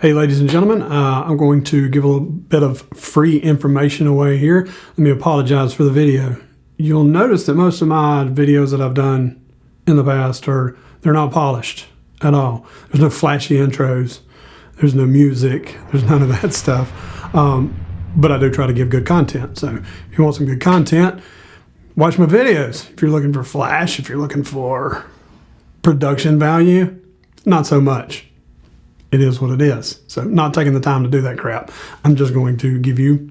Hey ladies and gentlemen, I'm going to give a little bit of free information away here. Let me apologize for the video. You'll notice that most of my videos that I've done in the past they're not polished at all. There's no flashy intros, there's no music, there's none of that stuff. But I do try to give good content. So if you want some good content, watch my videos. If you're looking for flash, if you're looking for production value, not so much. It is what it is. So not taking the time to do that crap. I'm just going to give you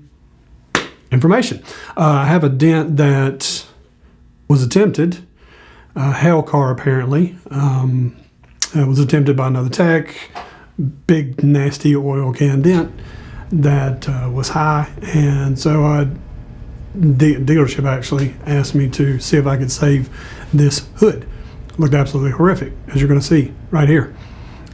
information. I have a dent that was attempted, hail car apparently. It was attempted by another tech, big nasty oil can dent that was high. And so the dealership actually asked me to see if I could save this hood. It looked absolutely horrific, as you're going to see right here.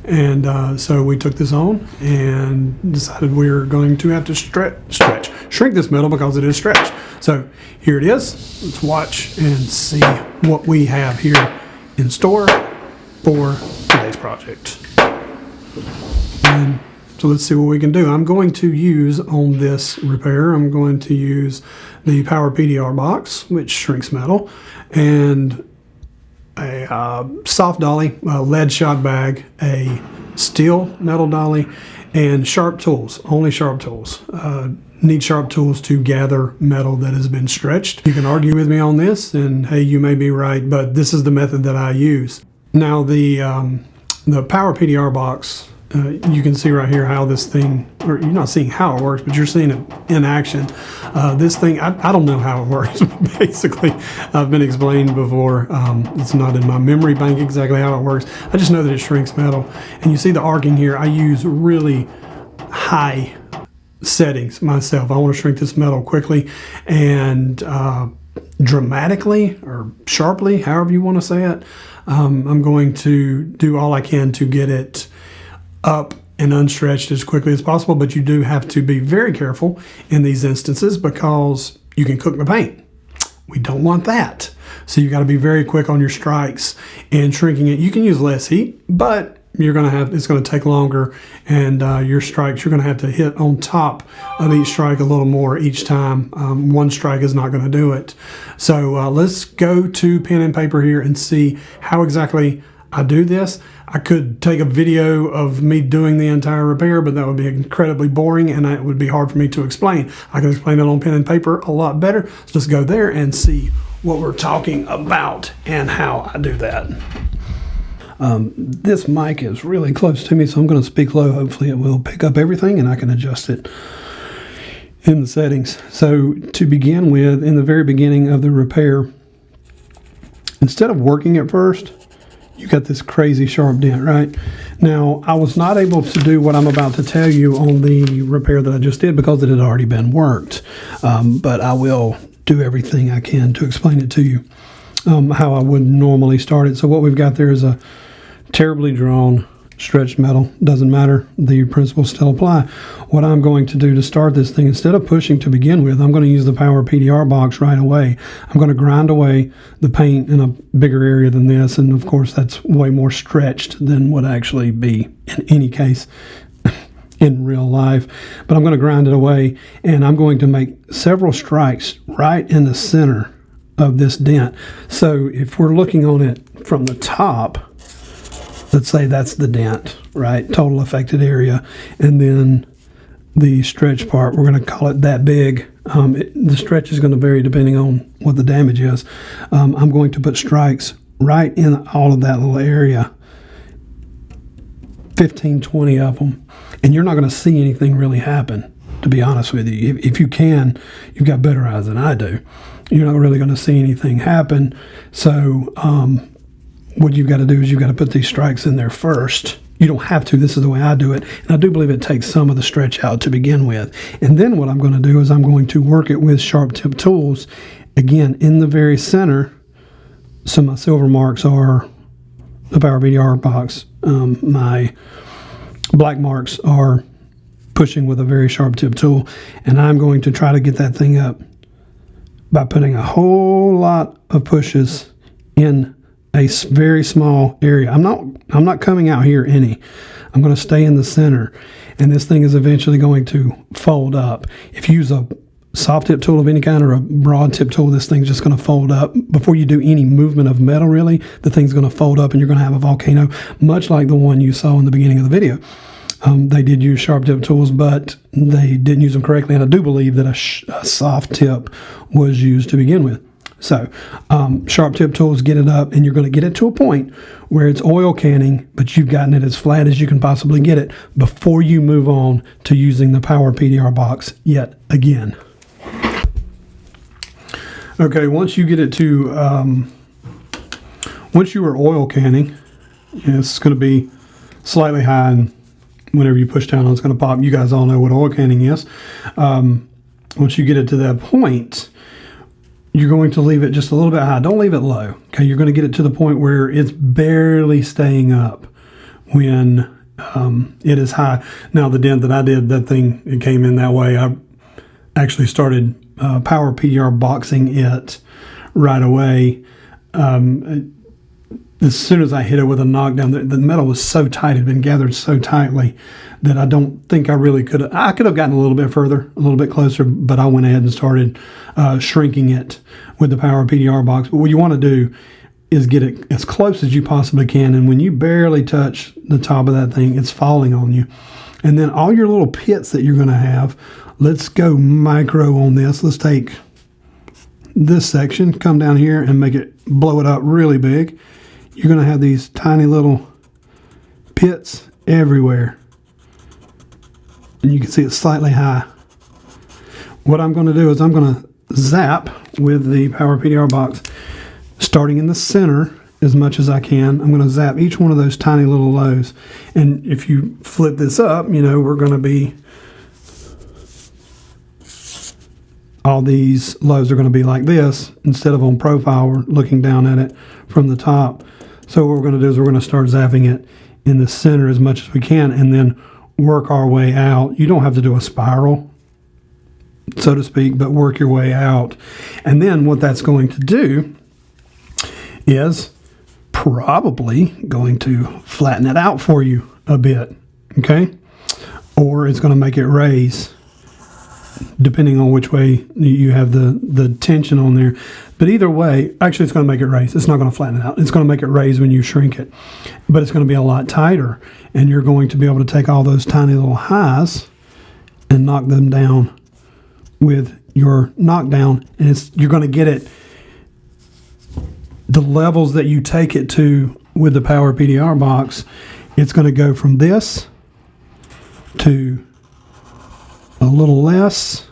And so we took this on and decided we were going to have to shrink this metal because it is stretched. So here it is. Let's watch and see what we have here in store for today's project. And so let's see what we can do. I'm going to use on this repair, I'm going to use the Power PDR Box, which shrinks metal, and a soft dolly, a lead shot bag, a steel metal dolly, and sharp tools, only sharp tools. Need sharp tools to gather metal that has been stretched. You can argue with me on this, and hey, you may be right, but this is the method that I use. Now the Power PDR Box, you can see right here how this thing, or you're not seeing how it works, but you're seeing it in action. This thing, I don't know how it works. Basically, I've been explained before. It's not in my memory bank exactly how it works. I just know that it shrinks metal. And you see the arcing here. I use really high settings myself. I want to shrink this metal quickly and dramatically or sharply, however you want to say it. I'm going to do all I can to get it up and unstretched as quickly as possible, but you do have to be very careful in these instances because you can cook the paint. We don't want that. So you got to be very quick on your strikes and shrinking it. You can use less heat, but it's going to take longer, and your strikes, you're going to have to hit on top of each strike a little more each time. One strike is not going to do it. So let's go to pen and paper here and see how exactly I do this. I could take a video of me doing the entire repair, but that would be incredibly boring and it would be hard for me to explain. I can explain it on pen and paper a lot better. So let's go there and see what we're talking about and how I do that. This mic is really close to me, so I'm going to speak low. Hopefully it will pick up everything and I can adjust it in the settings. So to begin with, in the very beginning of the repair, instead of working it first, you got this crazy sharp dent, right? Now, I was not able to do what I'm about to tell you on the repair that I just did because it had already been worked. But I will do everything I can to explain it to you how I would normally start it. So what we've got there is a terribly drawn stretched metal. Doesn't matter, the principles still apply. What I'm going to do to start this thing, instead of pushing to begin with, I'm going to use the Power PDR Box right away. I'm going to grind away the paint in a bigger area than this, and of course that's way more stretched than would actually be in any case in real life. But I'm going to grind it away, and I'm going to make several strikes right in the center of this dent. So if we're looking on it from the top, let's say that's the dent, right? Total affected area. And then the stretch part, we're going to call it that big. The stretch is going to vary depending on what the damage is. I'm going to put strikes right in all of that little area, 15, 20 of them. And you're not going to see anything really happen, to be honest with you. If you can, you've got better eyes than I do. You're not really going to see anything happen. So, what you've got to do is you've got to put these strikes in there first. You don't have to. This is the way I do it. And I do believe it takes some of the stretch out to begin with. And then what I'm going to do is I'm going to work it with sharp tip tools, again, in the very center. So my silver marks are the Power PDR Box. My black marks are pushing with a very sharp tip tool. And I'm going to try to get that thing up by putting a whole lot of pushes in a very small area. I'm not coming out here any. I'm going to stay in the center, and this thing is eventually going to fold up. If you use a soft tip tool of any kind or a broad tip tool, this thing's just going to fold up. Before you do any movement of metal, really, the thing's going to fold up and you're going to have a volcano, much like the one you saw in the beginning of the video. They did use sharp tip tools, but they didn't use them correctly, and I do believe that a soft tip was used to begin with. So sharp tip tools get it up, and you're going to get it to a point where it's oil canning, but you've gotten it as flat as you can possibly get it before you move on to using the Power PDR box yet again. Okay, once you get it to, once you are oil canning, it's going to be slightly high, and whenever you push down on it's going to pop. You guys all know what oil canning is. Once you get it to that point, you're going to leave it just a little bit high. Don't leave it low. Okay, you're going to get it to the point where it's barely staying up when it is high. Now, the dent that I did, that thing, it came in that way. I actually started Power PDR boxing it right away. As soon as I hit it with a knockdown, the metal was so tight, it had been gathered so tightly that I don't think I really could have. I could have gotten a little bit further, a little bit closer, but I went ahead and started shrinking it with the Power PDR box. But what you want to do is get it as close as you possibly can, and when you barely touch the top of that thing, it's falling on you. And then all your little pits that you're going to have, let's go micro on this. Let's take this section, come down here and blow it up really big. You're going to have these tiny little pits everywhere. And you can see it's slightly high. What I'm going to do is I'm going to zap with the Power PDR box, starting in the center as much as I can. I'm going to zap each one of those tiny little lows. And if you flip this up, you know, we're going to be, all these lows are going to be like this. Instead of on profile, we're looking down at it from the top. So what we're going to do is we're going to start zapping it in the center as much as we can, and then work our way out. You don't have to do a spiral, so to speak, but work your way out. And then what that's going to do is probably going to flatten it out for you a bit, okay? Or it's going to make it raise, depending on which way you have the tension on there. But either way, actually it's going to make it raise. It's not going to flatten it out. It's going to make it raise when you shrink it. But it's going to be a lot tighter, and you're going to be able to take all those tiny little highs and knock them down with your knockdown. And you're going to get it, the levels that you take it to with the Power PDR box, it's going to go from this to a little less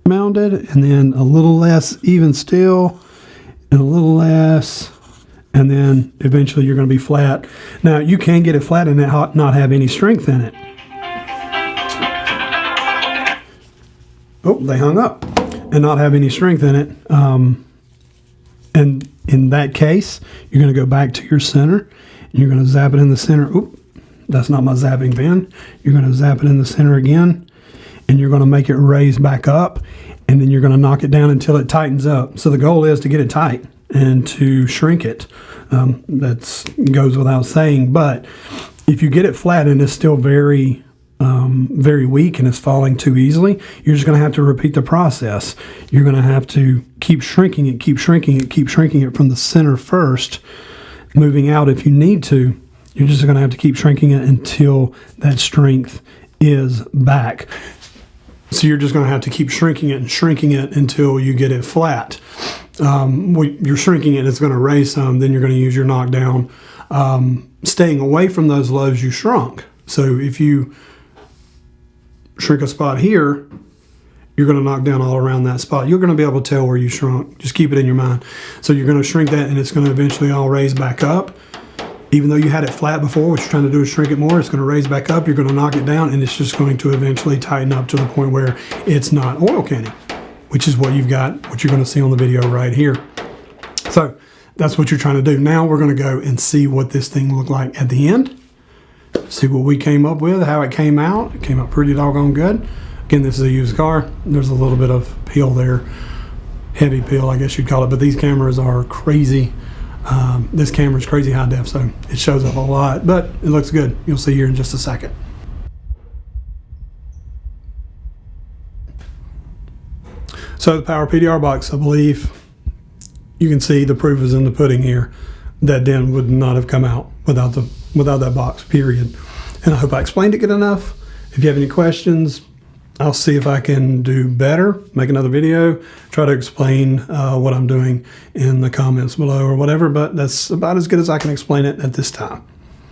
mounded, and then a little less even still, and a little less, and then eventually you're going to be flat. Now, you can get it flat and not have any strength in it. Oh, they hung up, and not have any strength in it. And in that case, you're going to go back to your center, and you're going to zap it in the center. Oop, that's not my zapping pen. You're going to zap it in the center again, and you're going to make it raise back up, and then you're going to knock it down until it tightens up. So the goal is to get it tight and to shrink it. That goes without saying, but if you get it flat and it's still very weak and it's falling too easily, you're just going to have to repeat the process. You're going to have to keep shrinking it, keep shrinking it, keep shrinking it from the center first, moving out if you need to. You're just going to have to keep shrinking it until that strength is back. So you're just going to have to keep shrinking it until you get it flat. You're shrinking it, it's going to raise some, then you're going to use your knockdown, staying away from those lows you shrunk. So if you shrink a spot here, you're going to knock down all around that spot. You're going to be able to tell where you shrunk. Just keep it in your mind. So you're going to shrink that, and it's going to eventually all raise back up. Even though you had it flat before, what you're trying to do is shrink it more. It's going to raise back up. You're going to knock it down, and it's just going to eventually tighten up to the point where it's not oil canning, which is what you've got, what you're going to see on the video right here. So that's what you're trying to do. Now we're going to go and see what this thing looked like at the end. See what we came up with, how it came out. It came out pretty doggone good. Again, this is a used car. There's a little bit of peel there. Heavy peel, I guess you'd call it. But these cameras are crazy This camera's crazy high def, so it shows up a lot, but it looks good. You'll see here in just a second. So the Power PDR box, I believe you can see the proof is in the pudding here. That Dent would not have come out without that box, period. And I hope I explained it good enough. If you have any questions, I'll see if I can do better, make another video, try to explain what I'm doing in the comments below or whatever, but that's about as good as I can explain it at this time.